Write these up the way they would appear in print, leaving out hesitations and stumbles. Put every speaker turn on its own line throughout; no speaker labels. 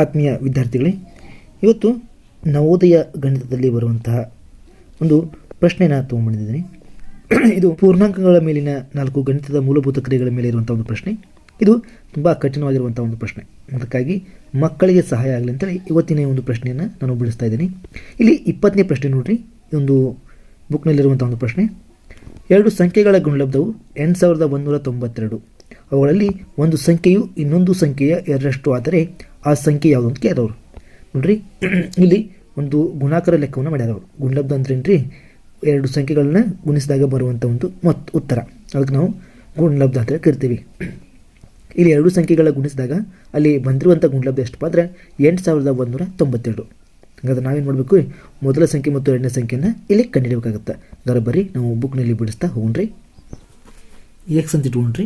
ಆತ್ಮೀಯ ವಿದ್ಯಾರ್ಥಿಗಳೇ, ಇವತ್ತು ನವೋದಯ ಗಣಿತದಲ್ಲಿ ಬರುವಂತಹ ಒಂದು ಪ್ರಶ್ನೆನ ತೊಗೊಂಡ್ಬಂದಿದ್ದೀನಿ. ಇದು ಪೂರ್ಣಾಂಕಗಳ ಮೇಲಿನ 4 ಗಣಿತದ ಮೂಲಭೂತ ಕ್ರಿಯೆಗಳ ಮೇಲೆ ಇರುವಂಥ ಒಂದು ಪ್ರಶ್ನೆ. ಇದು ತುಂಬ ಕಠಿಣವಾಗಿರುವಂಥ ಒಂದು ಪ್ರಶ್ನೆ. ಅದಕ್ಕಾಗಿ ಮಕ್ಕಳಿಗೆ ಸಹಾಯ ಆಗಲಿ ಅಂತೇಳಿ ಇವತ್ತಿನ ಒಂದು ಪ್ರಶ್ನೆಯನ್ನು ನಾನು ಬಿಡಿಸ್ತಾ ಇದ್ದೀನಿ. ಇಲ್ಲಿ 20ನೇ ಪ್ರಶ್ನೆ ನೋಡ್ರಿ. ಈ ಒಂದು ಬುಕ್ನಲ್ಲಿರುವಂಥ ಒಂದು ಪ್ರಶ್ನೆ. 2 ಸಂಖ್ಯೆಗಳ ಗುಣಲಬ್ಧವು 8192. ಅವುಗಳಲ್ಲಿ ಒಂದು ಸಂಖ್ಯೆಯು ಇನ್ನೊಂದು ಸಂಖ್ಯೆಯ 2ರಷ್ಟು ಆದರೆ ಆ ಸಂಖ್ಯೆ ಯಾವುದು ಅಂತ ಕೇಳೋರು. ನೋಡ್ರಿ, ಇಲ್ಲಿ ಒಂದು ಗುಣಾಕಾರ ಲೆಕ್ಕವನ್ನು ಮಾಡ್ಯಾರ ಅವರು. ಗುಣಲಬ್ಧ ಅಂದ್ರೇನ್ರಿ, 2 ಸಂಖ್ಯೆಗಳನ್ನ ಗುಣಿಸಿದಾಗ ಬರುವಂಥ ಒಂದು ಉತ್ತರ, ಅದಕ್ಕೆ ನಾವು ಗುಣಲಬ್ಧ ಅಂತ ಕರಿತೀವಿ. ಇಲ್ಲಿ 2 ಸಂಖ್ಯೆಗಳ ಗುಣಿಸಿದಾಗ ಅಲ್ಲಿ ಬಂದಿರುವಂಥ ಗುಣಲಬ್ಧ ಎಷ್ಟಪ್ಪ ಅಂದರೆ 8192. ಹಾಗಾದ್ರೆ ನಾವೇನು ಮಾಡಬೇಕು, ಮೊದಲ ಸಂಖ್ಯೆ ಮತ್ತು ಎರಡನೇ ಸಂಖ್ಯೆಯನ್ನು ಇಲ್ಲಿ ಕಂಡುಹಿಡಬೇಕಾಗುತ್ತೆ. ಹಾಗಾದ್ರೆ ಬರೀ ನಾವು ಬುಕ್ನಲ್ಲಿ ಬಿಡಿಸ್ತಾ ಹೋಗ್ರಿ. ಎಕ್ಸ್ ಅಂತ ಇಟ್ಕೊಂಡ್ರಿ.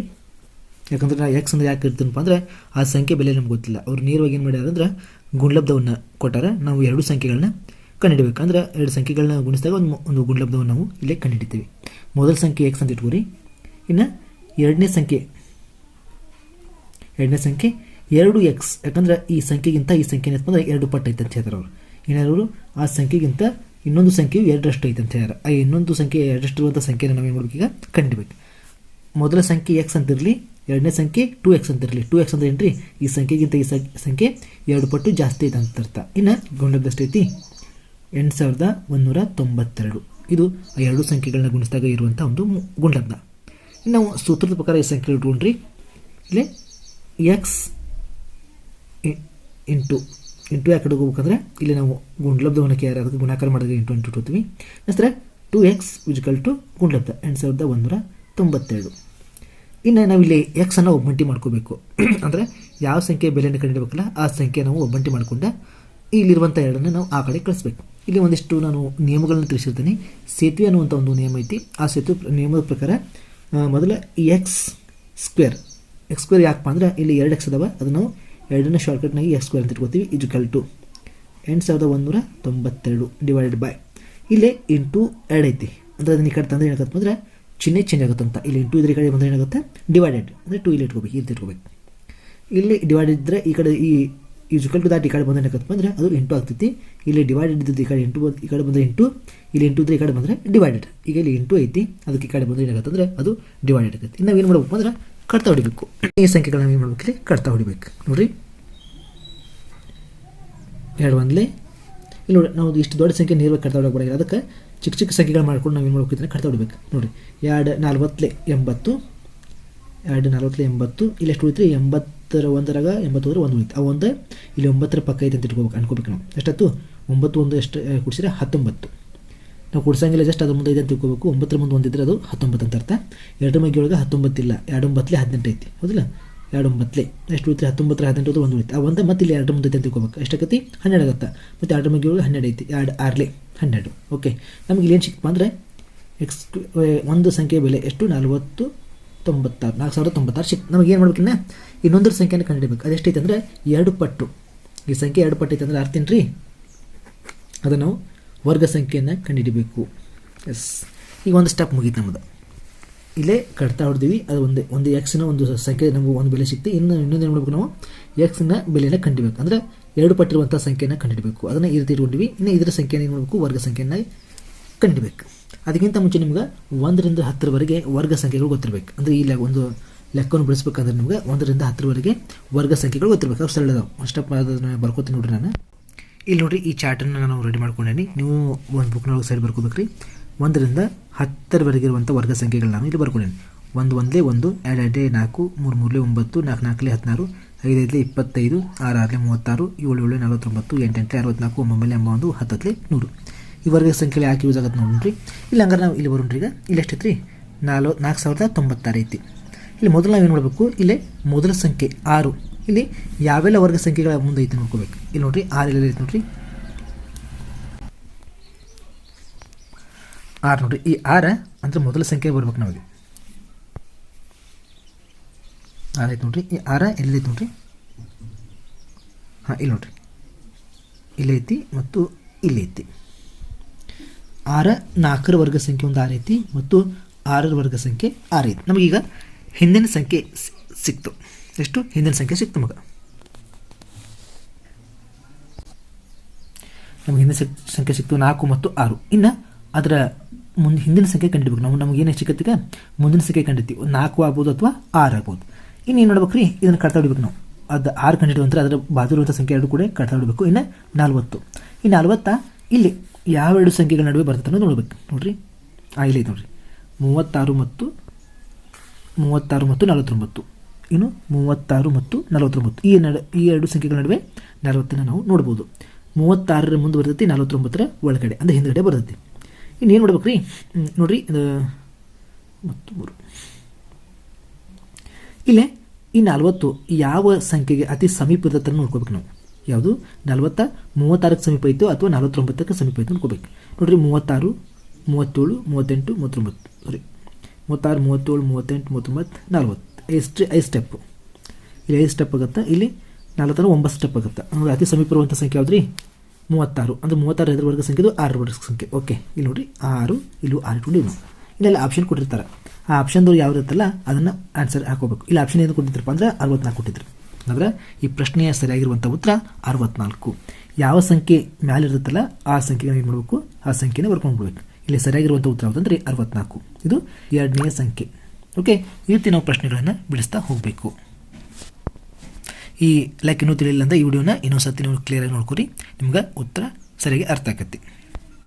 ಯಾಕಂದ್ರೆ ನಾ ಎಕ್ಸ್ ಅಂದ್ರೆ ಯಾಕೆ ಇರ್ತೀನಪ್ಪ ಅಂದರೆ ಆ ಸಂಖ್ಯೆ ಬೆಲೆ ನಮ್ಗೆ ಗೊತ್ತಿಲ್ಲ. ಅವ್ರು ನೇರವಾಗಿ ಏನು ಮಾಡ್ಯಾರ ಅಂದ್ರೆ ಗುಣಲಬ್ಧವನ್ನು ಕೊಟ್ಟಾರ. ನಾವು 2 ಸಂಖ್ಯೆಗಳನ್ನ ಕಂಡುಹಿಡಬೇಕು. ಅಂದ್ರೆ 2 ಸಂಖ್ಯೆಗಳನ್ನ ಗುಣಿಸಿದಾಗ ಒಂದು ಗುಣಲಬ್ಧವನ್ನು ನಾವು ಇಲ್ಲೇ ಕಂಡುಹಿಡಿತೀವಿ. ಮೊದಲ ಸಂಖ್ಯೆ ಎಕ್ಸ್ ಅಂತ ಇಟ್ಕೋರಿ. ಇನ್ನು ಎರಡನೇ ಸಂಖ್ಯೆ 2x. ಯಾಕಂದ್ರೆ ಈ ಸಂಖ್ಯೆಗಿಂತ ಈ ಸಂಖ್ಯೆ ಏನಪ್ಪ ಅಂದ್ರೆ 2 ಪಟ್ಟು ಐತೆ ಅಂತ ಹೇಳ್ತಾರೆ ಅವರು. ಏನಾದ್ರು ಆ ಸಂಖ್ಯೆಗಿಂತ ಇನ್ನೊಂದು ಸಂಖ್ಯೆಯು 2ರಷ್ಟು ಐತೆ ಅಂತ ಹೇಳ್ಯಾರ. ಆ ಇನ್ನೊಂದು ಸಂಖ್ಯೆ 2ರಷ್ಟು ಇರುವಂಥ ಸಂಖ್ಯೆನ ನಾವೇನು ಮಾಡ್ಬೇಕು, ಈಗ ಕಂಡುಹಿಡಬೇಕು. ಮೊದಲ ಸಂಖ್ಯೆ ಎಕ್ಸ್ ಅಂತಿರಲಿ, ಎರಡನೇ ಸಂಖ್ಯೆ 2x ಅಂತಿರಲಿ. 2x ಅಂದ್ರೆ ಏನ್ರಿ, ಈ ಸಂಖ್ಯೆಗಿಂತ ಈ ಸಂಖ್ಯೆ 2 ಪಟ್ಟು ಜಾಸ್ತಿ ಐತೆ ಅಂತ ಅರ್ಥ. ಇನ್ನು ಗುಣಲಬ್ಧ ಎಷ್ಟೈತಿ, 8192. ಇದು ಆ 2 ಸಂಖ್ಯೆಗಳನ್ನ ಗುಣಿಸಿದಾಗ ಇರುವಂಥ ಒಂದು ಗುಣಲಬ್ಧ. ಇನ್ನು ನಾವು ಸೂತ್ರದ ಪ್ರಕಾರ ಈ ಸಂಖ್ಯೆ ಇಟ್ಕೊಂಡ್ರಿ. ಇಲ್ಲಿ ಎಕ್ಸ್ ಇಂಟು ಯಾಕೆ ಹೋಗ್ಬೇಕಂದ್ರೆ ಇಲ್ಲಿ ನಾವು ಗುಣಲಬ್ಧವನ್ನು ಅದಕ್ಕೆ ಗುಣಾಕಾರ ಮಾಡಿದಾಗ ಇಂಟು ಇಟ್ಕೋತೀವಿ. ನಂತರ 2x = ಗುಣಲಬ್ಧ 8192. ಇನ್ನು ನಾವಿಲ್ಲಿ ಎಕ್ಸ್ ಅನ್ನು ಒಬ್ಬಂಟಿ ಮಾಡ್ಕೋಬೇಕು. ಅಂದರೆ ಯಾವ ಸಂಖ್ಯೆ ಬೆಲೆಯನ್ನು ಕಂಡುಹಿಡಬೇಕಲ್ಲ ಆ ಸಂಖ್ಯೆ ನಾವು ಒಬ್ಬಂಟಿ ಮಾಡಿಕೊಂಡ ಇಲ್ಲಿರುವಂಥ 2ಅನ್ನು ನಾವು ಆ ಕಡೆ ಕಳಿಸ್ಬೇಕು. ಇಲ್ಲಿ ಒಂದಿಷ್ಟು ನಾನು ನಿಯಮಗಳನ್ನು ತಿಳಿಸಿರ್ತೀನಿ. ಸೇತುವೆ ಅನ್ನುವಂಥ ಒಂದು ನಿಯಮ ಐತಿ. ಆ ಸೇತುವೆ ನಿಯಮದ ಪ್ರಕಾರ ಮೊದಲ ಎಕ್ಸ್ ಸ್ಕ್ವೇರ್ ಯಾಕಪ್ಪ ಅಂದ್ರೆ ಇಲ್ಲಿ 2x ಅದಾವ, ಅದನ್ನು 2ನ್ನ ಶಾರ್ಟ್ಕಟ್ನಾಗಿ x² ಅಂತ ಇಟ್ಕೋತೀವಿ. = 8192 ಡಿವೈಡೆಡ್ ಬೈ ಇಲ್ಲೇ ಇಂಟು 2 ಐತಿ. ಅಂದರೆ ಅದನ್ನ ಈ ಕಡೆ ತಂದರೆ ಏನಾಗುತ್ತೆ ಅಂದರೆ ಚಿಹ್ನೆ ಚೇಂಜ್ ಆಗುತ್ತಂತ. ಇಲ್ಲಿ ಇಂಟು ಇದ್ರ ಕಡೆ ಬಂದರೆ ಏನಾಗುತ್ತೆ, ಡಿವೈಡೆಡ್ ಅಂದರೆ 2 ಇಲ್ಲಿ ಇಟ್ಕೋಬೇಕು, ಇಲ್ಲಿ ಇಟ್ಕೋಬೇಕು. ಇಲ್ಲಿ ಡಿವೈಡೆಡ್ ಇದ್ದರೆ ಈ ಕಡೆ ಈ ದಾಟ್ ಈ ಕಡೆ ಬಂದರೆ ಏನಾಗುತ್ತೆ ಅಂದರೆ ಅದು ಇಂಟು ಆಗ್ತೈತಿ. ಇಲ್ಲಿ ಡಿವೈಡೆಡ್ ಇದ್ದದ್ದು ಈ ಕಡೆ ಇಂಟು, ಈ ಕಡೆ ಬಂದರೆ ಇಂಟು, ಇಲ್ಲಿ ಇಂಟು ಇದ್ರೆ ಈ ಕಡೆ ಬಂದರೆ ಡಿವೈಡೆಡ್. ಈಗ ಇಲ್ಲಿ ಇಂಟು ಐತಿ, ಅದಕ್ಕೆ ಈ ಕಡೆ ಬಂದರೆ ಏನಾಗುತ್ತೆ ಅಂದರೆ ಅದು ಡಿವೈಡೆಡ್ ಆಗುತ್ತೆ. ಇನ್ನು ನಾವೇನು ಮಾಡಬೇಕು ಅಂದ್ರೆ ಕಡ್ತಾ ಹೊಡಿಬೇಕು. ಈ ಸಂಖ್ಯೆಗಳನ್ನ ಏನು ಮಾಡ್ಬೇಕು, ಇಲ್ಲಿ ಕಡ್ತಾ ಹೊಡಿಬೇಕು. ನೋಡಿರಿ, 2 ಒಂದ್ಲೆ ಇಲ್ಲಿ ನೋಡಿ, ನಾವು ಇಷ್ಟು ದೊಡ್ಡ ಸಂಖ್ಯೆ ನೇರವಾಗಿ ಕಡ್ತಾ ಹೊಡಕ್ಕೆ ಬರೋಲ್ಲ. ಅದಕ್ಕೆ ಚಿಕ್ಕ ಸಂಖ್ಯೆಗಳು ಮಾಡ್ಕೊಂಡು ನಾವು ಏನು ಮಾಡ್ಬೇಕು, ಇದನ್ನು ಕಡ್ತಾ ಹೊಡಿಬೇಕು. ನೋಡಿ, 2 4 80, 2 4 80. ಇಲ್ಲಿ ಎಷ್ಟು ಉಳಿತ್ರಿ, 81ರಾಗ 80 1 ಉಳಿತು. ಆ ಒಂದು ಇಲ್ಲಿ 9ರ ಪಕ್ಕ ಐತೆ ಅಂತ ಇಟ್ಕೋಬೇಕು ಅನ್ಕೋಬೇಕು ನಾವು. ಎಷ್ಟತ್ತು 9 1 ಎಷ್ಟು ಕೂಡಿಸಿದ್ರೆ 19. ನಾವು ಕೂಡ್ಸಂಗಿಲ್ಲ, ಜಸ್ಟ್ ಅದು ಮುಂದೆ ಇದೆ ಅಂತ ತಿಳ್ಕೋಬೇಕು. 9ರ ಮುಂದೆ ಒಂದಿದ್ರೆ ಅದು 19 ಅಂತ ಅರ್ಥ. 2 ಮಗ್ಗಿ ಒಳಗೆ 19 ಇಲ್ಲ, 2 9 18 ಐತಿ, ಹೌದಿಲ್ಲ. 2 9 ಎಷ್ಟು ಉಳಿತು, 19 18 1 ಉಳಿತು. ಆ ಒಂದು ಮತ್ತೆ ಇಲ್ಲಿ 2 ಮುಂದೆ ಐತೆ ಅಂತ ತಿಳ್ಕೋಬೇಕು. ಎಷ್ಟಾಗತ್ತೆ, 12 ಆಗುತ್ತೆ. ಮತ್ತು 2 ಮಗ್ಗಿ ಒಳಗೆ 12 ಐತಿ, 2 6 12. ಓಕೆ, ನಮಗೆ ಇಲ್ಲಿ ಏನು ಸಿಕ್ತಪ್ಪ ಅಂದರೆ ಒಂದು ಸಂಖ್ಯೆ ಬೆಲೆ ಎಷ್ಟು, 4096 ಸಿಕ್ತು. ನಮಗೆ ಏನು ಮಾಡ್ಬೇಕಿನ್ನ ಇನ್ನೊಂದರ ಸಂಖ್ಯೆಯನ್ನು ಕಂಡುಹಿಡಬೇಕು. ಅದೆಷ್ಟೈತೆ ಅಂದರೆ 2 ಪಟ್ಟು. ಈ ಸಂಖ್ಯೆ 2 ಪಟ್ಟು ಐತೆ ಅಂದ್ರೆ ಅರ್ಥೇನು ರೀ, ಅದನ್ನು ನಾವು ವರ್ಗ ಸಂಖ್ಯೆಯನ್ನು ಕಂಡುಹಿಡಬೇಕು. ಎಸ್, ಈಗ ಒಂದು ಸ್ಟೆಪ್ ಮುಗೀತು ನಮ್ಮದು. ಇಲ್ಲೇ ಕಡ್ತಾ ಹೊಡೆದಿವಿ. ಅದು ಒಂದು ಎಕ್ಸ್ನ ಒಂದು ಸಂಖ್ಯೆ ನಮಗೂ ಒಂದು ಬೆಲೆ ಸಿಕ್ತು. ಇನ್ನೊಂದು ಏನು ಮಾಡಬೇಕು, ನಾವು ಎಕ್ಸ್ನ ಬೆಲೆಯನ್ನು ಕಂಡುಹಿಡಬೇಕು. ಅಂದರೆ 2 ಪಟ್ಟಿರುವಂಥ ಸಂಖ್ಯೆಯನ್ನು ಕಂಡುಹಿಡಬೇಕು. ಅದನ್ನು ಈ ರೀತಿ ಇಟ್ಕೊಂಡಿವಿ. ಇನ್ನು ಇದರ ಸಂಖ್ಯೆಯನ್ನು ಏನು ಮಾಡಬೇಕು, ವರ್ಗ ಸಂಖ್ಯೆಯನ್ನು ಕಂಡುಹಿಡಬೇಕು. ಅದಕ್ಕಿಂತ ಮುಂಚೆ ನಿಮ್ಗೆ 1ರಿಂದ 10ರವರೆಗೆ ವರ್ಗ ಸಂಖ್ಯೆಗಳು ಗೊತ್ತಿರಬೇಕು. ಅಂದರೆ ಈ ಒಂದು ಲೆಕ್ಕವನ್ನು ಬಿಡಿಸ್ಬೇಕಂದ್ರೆ ನಿಮ್ಗೆ 1ರಿಂದ 10ರವರೆಗೆ ವರ್ಗ ಸಂಖ್ಯೆಗಳು ಗೊತ್ತಿರಬೇಕು. ಅವು ಸರಳ ಅದಾವೆ. ಸ್ಟೆಪ್ ಅದನ್ನು ಬರ್ಕೋತೀನಿ ನೋಡಿರಿ. ನಾನು ಇಲ್ಲಿ ನೋಡಿರಿ, ಈ ಚಾರ್ಟನ್ನು ನಾನು ರೆಡಿ ಮಾಡ್ಕೊಂಡೇನಿ. ನೀವು ಒಂದು ಬುಕ್ನೊಳಗೆ ಸೈಡ್ ಬರ್ಕೋಬೇಕ್ರಿ. 1ರಿಂದ 10ರವರೆಗೆ ಇರುವಂಥ ವರ್ಗ ಸಂಖ್ಯೆಗಳು ನಾನು ಇಲ್ಲಿ ಬರ್ಕೊಂಡೇನಿ. 1 1 1, 2 2 4, 3 3 9, 4 4 16, 5 5 25, 6 6 36, 7 7 49, 8 8 64, 9 9 10 10 100. ಈ ವರ್ಗ ಸಂಖ್ಯೆಗಳು ಯಾಕೆ ಯೂಸ್ ಆಗುತ್ತೆ ನೋಡ್ರಿ. ಇಲ್ಲಿ ಹಂಗಾರೆ ನಾವು ಇಲ್ಲಿ ಬರೋಣ್ರಿ. ಈಗ ಇಲ್ಲಿ ಎಷ್ಟೈತೆ ರೀ, 4096 ಐತಿ. ಇಲ್ಲಿ ಮೊದಲು ನಾವೇನು ಮಾಡಬೇಕು, ಇಲ್ಲಿ ಮೊದಲ ಸಂಖ್ಯೆ 6. ಇಲ್ಲಿ ಯಾವೆಲ್ಲ ವರ್ಗ ಸಂಖ್ಯೆಗಳ ಮುಂದೆ ಐತೆ ನೋಡ್ಕೋಬೇಕು. ಇಲ್ಲಿ ನೋಡ್ರಿ, 6 ಎಲ್ಲ ಐತೆ ನೋಡ್ರಿ, 6 ನೋಡ್ರಿ. ಈ 6 ಅಂದರೆ ಮೊದಲ ಸಂಖ್ಯೆ ಬರ್ಬೇಕು ನಮಗೆ. 6 ಐತೆ ನೋಡ್ರಿ. ಈ 6 ಎಲ್ಲೈತೆ ನೋಡ್ರಿ. ಹಾಂ, ಇಲ್ಲಿ ನೋಡ್ರಿ, ಇಲ್ಲೈತಿ ಮತ್ತು ಇಲ್ಲೈತಿ. 6 4ರ ವರ್ಗ ಸಂಖ್ಯೆ ಒಂದು 6 ಐತಿ ಮತ್ತು 6ರ ವರ್ಗ ಸಂಖ್ಯೆ 6 ಐತಿ. ನಮಗೀಗ ಹಿಂದಿನ ಸಂಖ್ಯೆ ಸಿಕ್ತು. ಎಷ್ಟು ಹಿಂದಿನ ಸಂಖ್ಯೆ ಸಿಕ್ತು ನಮಗೆ. ನಮಗೆ ಹಿಂದಿನ ಸಂಖ್ಯೆ ಸಿಕ್ತು 4 ಮತ್ತು 6. ಇನ್ನು ಅದರ ಹಿಂದಿನ ಸಂಖ್ಯೆ ಕಂಡುಹಿಡಬೇಕು. ನಮಗೆ ಏನು ಸಿಕ್ಕತ್ತೀಗ ಮುಂದಿನ ಸಂಖ್ಯೆ ಕಂಡಿರ್ತೀವಿ. 4 ಆಗ್ಬೋದು ಅಥವಾ 6 ಆಗ್ಬೋದು. ಇನ್ನು ಏನು ಮಾಡ್ಬೇಕು ರೀ, ಇದನ್ನು ಕಟ್ತಾ ಹಿಡಬೇಕು ನಾವು. ಅದು 6 ಕಂಡುಹಿಡಿಯುವಂದ್ರೆ ಅದರ ಬಾಜು ಇರುವಂಥ ಸಂಖ್ಯೆ ಎರಡು ಕೂಡ ಕಟ್ತಾ ಹಿಡಬೇಕು. ಇನ್ನು 40. ಈ 40 ಇಲ್ಲಿ ಯಾವ ಎರಡು ಸಂಖ್ಯೆಗಳ ನಡುವೆ ಬರ್ತದೆ ಅನ್ನೋದು ನೋಡ್ಬೇಕು. ನೋಡ್ರಿ ಇಲ್ಲಿ ನೋಡ್ರಿ 36 ಮತ್ತು 49. ಇನ್ನು 36 ಮತ್ತು 49 ಈ ಎರಡು ಸಂಖ್ಯೆಗಳ ನಡುವೆ 40 ನಾವು ನೋಡ್ಬೋದು. 36 ಮುಂದೆ ಬರ್ತೈತಿ, 49 ಒಳಗಡೆ ಅಂದರೆ ಹಿಂದ್ಗಡೆ ಬರ್ತೈತಿ. ಇನ್ನೇನು ಮಾಡ್ಬೇಕು ರೀ, ನೋಡ್ರಿ ಇದು 3. ಇಲ್ಲೇ ಈ 40 ಯಾವ ಸಂಖ್ಯೆಗೆ ಅತಿ ಸಮೀಪ ಇರ್ತದೆ ನೋಡ್ಕೋಬೇಕು ನಾವು. ಯಾವುದು 40 36ಕ್ಕೆ ಸಮೀಪ ಇತ್ತು ಅಥವಾ 49ಕ್ಕೆ ಸಮೀಪ ಇತ್ತು ನೋಡ್ಕೋಬೇಕು. ನೋಡ್ರಿ 36, 37, 38, 39. ಸಾರಿ 36, 37, 38, 39, 40. 5 ಸ್ಟೆಪ್ಪು. ಇಲ್ಲಿ 5 ಸ್ಟೆಪ್ ಆಗುತ್ತೆ. ಇಲ್ಲಿ 40 9 ಸ್ಟೆಪ್ ಆಗುತ್ತೆ. ಅಂದರೆ ಅತಿ ಸಮೀಪ ಇರುವಂಥ ಸಂಖ್ಯೆ ಯಾವ್ದು ರೀ 36. ಅಂದರೆ 36 ಎದ್ರ ವರ್ಗ ಸಂಖ್ಯೆ, ಇದು 6 ವರ್ಗ ಸಂಖ್ಯೆ. ಓಕೆ, ಇಲ್ಲಿ ನೋಡಿರಿ 6, ಇಲ್ಲಿ 6 ಇಟ್ಕೊಂಡಿವಿ ನಾವು. ಇಲ್ಲೆಲ್ಲ ಆಪ್ಷನ್ ಕೊಟ್ಟಿರ್ತಾರೆ. ಆ ಆಪ್ಷನ್ದವ್ರು ಯಾವ ಇರುತ್ತಲ್ಲ ಅದನ್ನು ಆನ್ಸರ್ ಹಾಕೋಬೇಕು. ಇಲ್ಲಿ ಆಪ್ಷನ್ ಏನು ಕೊಟ್ಟಿದ್ರಪ್ಪ ಅಂದರೆ 64 ಕೊಟ್ಟಿದ್ರು. ಅಂದರೆ ಈ ಪ್ರಶ್ನೆಯ ಸರಿಯಾಗಿರುವಂಥ ಉತ್ತರ 64. ಯಾವ ಸಂಖ್ಯೆ ಮ್ಯಾಲಿರುತ್ತಲ್ಲ ಆ ಸಂಖ್ಯೆನ ಏನು ಮಾಡಬೇಕು, ಆ ಸಂಖ್ಯೆನ ಬರ್ಕೊಂಡು ಬಿಡ್ಬೇಕು. ಇಲ್ಲಿ ಸರಿಯಾಗಿರುವಂಥ ಉತ್ತರ ಯಾವುದಂದ್ರೆ 64. ಇದು ಎರಡನೆಯ ಸಂಖ್ಯೆ. ಓಕೆ, ಈ ರೀತಿ ನಾವು ಪ್ರಶ್ನೆಗಳನ್ನು ಬಿಡಿಸ್ತಾ ಹೋಗಬೇಕು. ಈ ಇನ್ನೂ ತಿಳಿಲಿಲ್ಲ ಅಂದರೆ ಈ ವಿಡಿಯೋನ ಇನ್ನೊಂದು ಸರ್ತಿ ನೀವು ಕ್ಲಿಯರಾಗಿ ನೋಡ್ಕೊರಿ, ನಿಮ್ಗೆ ಉತ್ತರ ಸರಿಯಾಗಿ ಅರ್ಥ ಆಕತಿ.